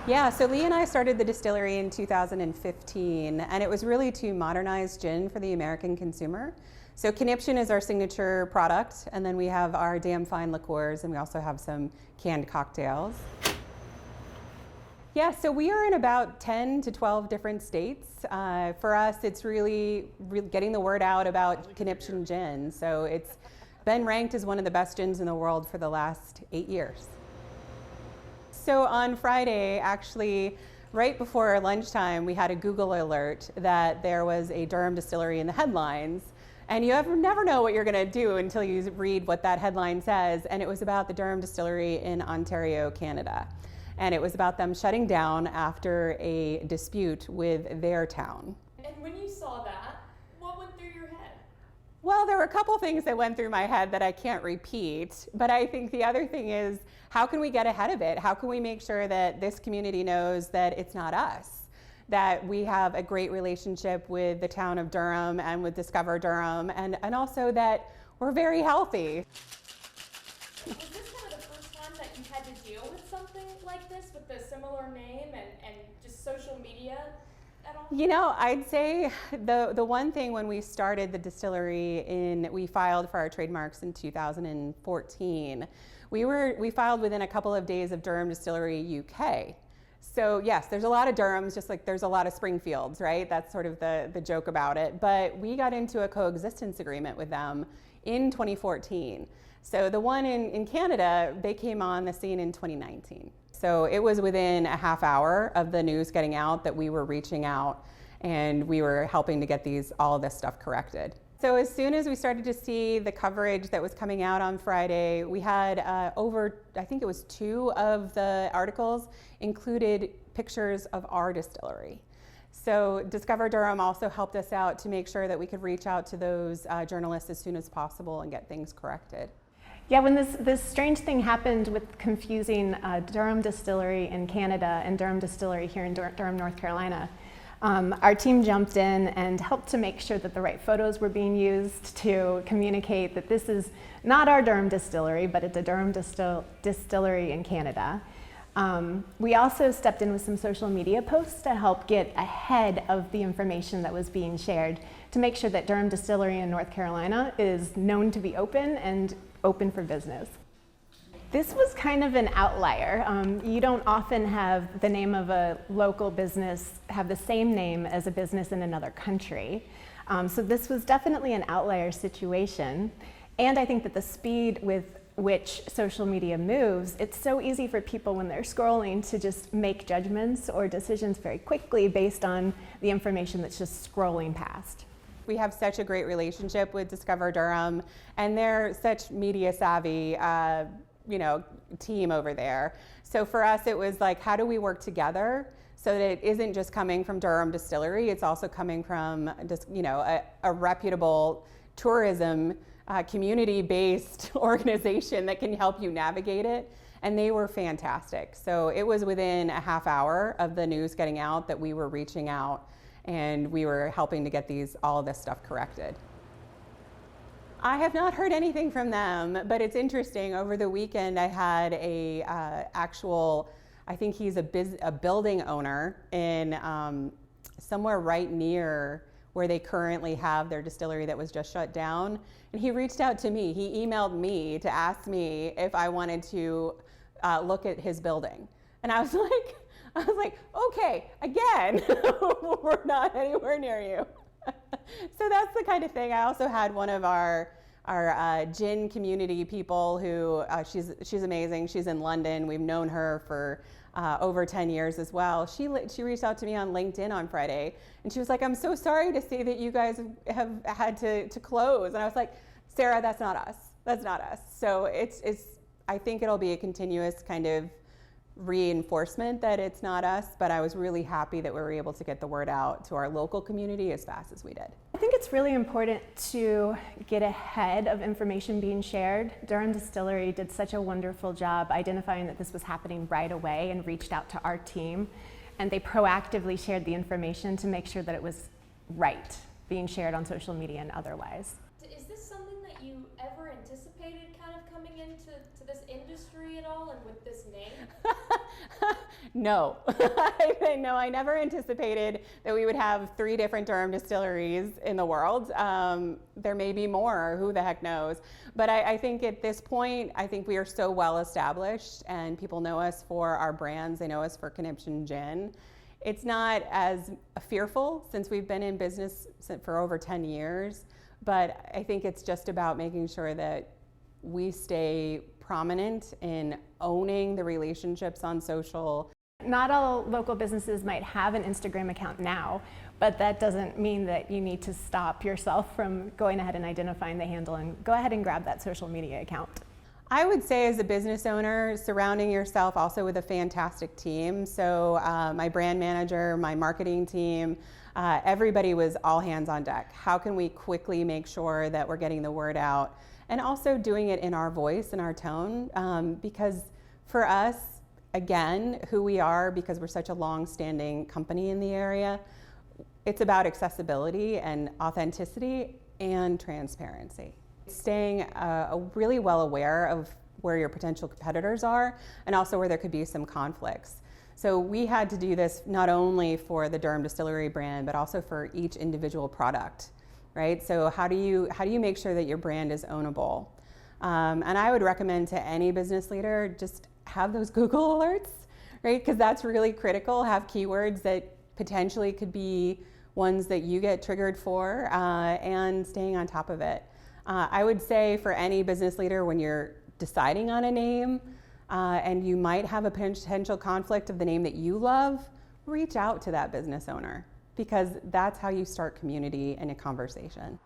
Yeah, so Lee and I started the distillery in 2015, and it was really to modernize gin for the American consumer. So conniption is our signature product, and then we have our damn fine liqueurs, and we also have some canned cocktails. Yeah, so we are in about 10 to 12 different states. For us, it's really getting the word out about conniption gin. So it's been ranked as one of the best gins in the world for the last 8 years. So on Friday, actually, right before lunchtime, we had a Google alert that there was a Durham Distillery in the headlines. And you never know what you're going to do until you read what that headline says. And it was about the Durham Distillery in Ontario, Canada. And it was about them shutting down after a dispute with their town. And when you saw that, what went through your head? Well, there were a couple things that went through my head that I can't repeat, but I think the other thing is, how can we get ahead of it? How can we make sure that this community knows that it's not us, that we have a great relationship with the town of Durham and with Discover Durham, and also that we're very healthy. Was this kind of the first time that you had to deal with something like this with a similar name and just social media at all? You know, I'd say the one thing when we started the distillery we filed for our trademarks in 2014, we filed within a couple of days of Durham Distillery UK. So yes, there's a lot of Durhams, just like there's a lot of Springfields, right? That's sort of the joke about it. But we got into a coexistence agreement with them in 2014. So the one in Canada, they came on the scene in 2019. So it was within a half hour of the news getting out that we were reaching out and we were helping to get all of this stuff corrected. So as soon as we started to see the coverage that was coming out on Friday, we had I think it was 2 of the articles included pictures of our distillery. So Discover Durham also helped us out to make sure that we could reach out to those journalists as soon as possible and get things corrected. Yeah, when this strange thing happened with confusing Durham Distillery in Canada and Durham Distillery here in Durham, North Carolina, our team jumped in and helped to make sure that the right photos were being used to communicate that this is not our Durham Distillery, but it's a Durham Distillery in Canada. We also stepped in with some social media posts to help get ahead of the information that was being shared to make sure that Durham Distillery in North Carolina is known to be open and open for business. This was kind of an outlier. You don't often have the name of a local business have the same name as a business in another country. So this was definitely an outlier situation. And I think that the speed with which social media moves, it's so easy for people when they're scrolling to just make judgments or decisions very quickly based on the information that's just scrolling past. We have such a great relationship with Discover Durham, and they're such media savvy, team over there. So for us, it was like, how do we work together so that it isn't just coming from Durham Distillery, it's also coming from just, a reputable tourism community-based organization that can help you navigate it. And they were fantastic. So it was within a half hour of the news getting out that we were reaching out and we were helping to get all of this stuff corrected. I have not heard anything from them, but it's interesting. Over the weekend, I had I think he's a building owner in somewhere right near where they currently have their distillery that was just shut down. And he reached out to me. He emailed me to ask me if I wanted to look at his building. And I was like, okay, again, we're not anywhere near you. So that's the kind of thing. I also had one of our gin community people who, she's amazing. She's in London. We've known her for over 10 years as well. She reached out to me on LinkedIn on Friday, and she was like, I'm so sorry to see that you guys have had to close. And I was like, Sarah, that's not us. That's not us. So I think it'll be a continuous kind of reinforcement that it's not us, but I was really happy that we were able to get the word out to our local community as fast as we did. I think it's really important to get ahead of information being shared. Durham Distillery did such a wonderful job identifying that this was happening right away and reached out to our team, and they proactively shared the information to make sure that it was right, being shared on social media and otherwise. Is this something that you ever anticipated kind of coming into this industry at all and with this name? No. No, I never anticipated that we would have 3 different Durham distilleries in the world. There may be more, who the heck knows. But I think at this point, I think we are so well established and people know us for our brands. They know us for Conniption Gin. It's not as fearful since we've been in business for over 10 years, but I think it's just about making sure that we stay prominent in owning the relationships on social. Not all local businesses might have an Instagram account now, but that doesn't mean that you need to stop yourself from going ahead and identifying the handle and go ahead and grab that social media account. I would say as a business owner, surrounding yourself also with a fantastic team. So my brand manager, my marketing team, everybody was all hands on deck. How can we quickly make sure that we're getting the word out and also doing it in our voice and our tone? Because for us, again, who we are, because we're such a long-standing company in the area, it's about accessibility and authenticity and transparency. Staying really well aware of where your potential competitors are and also where there could be some conflicts. So we had to do this not only for the Durham Distillery brand, but also for each individual product, right? So how do you make sure that your brand is ownable? And I would recommend to any business leader, just have those Google alerts, right? Because that's really critical. Have keywords that potentially could be ones that you get triggered for, and staying on top of it. I would say for any business leader, when you're deciding on a name and you might have a potential conflict of the name that you love, reach out to that business owner, because that's how you start community and a conversation.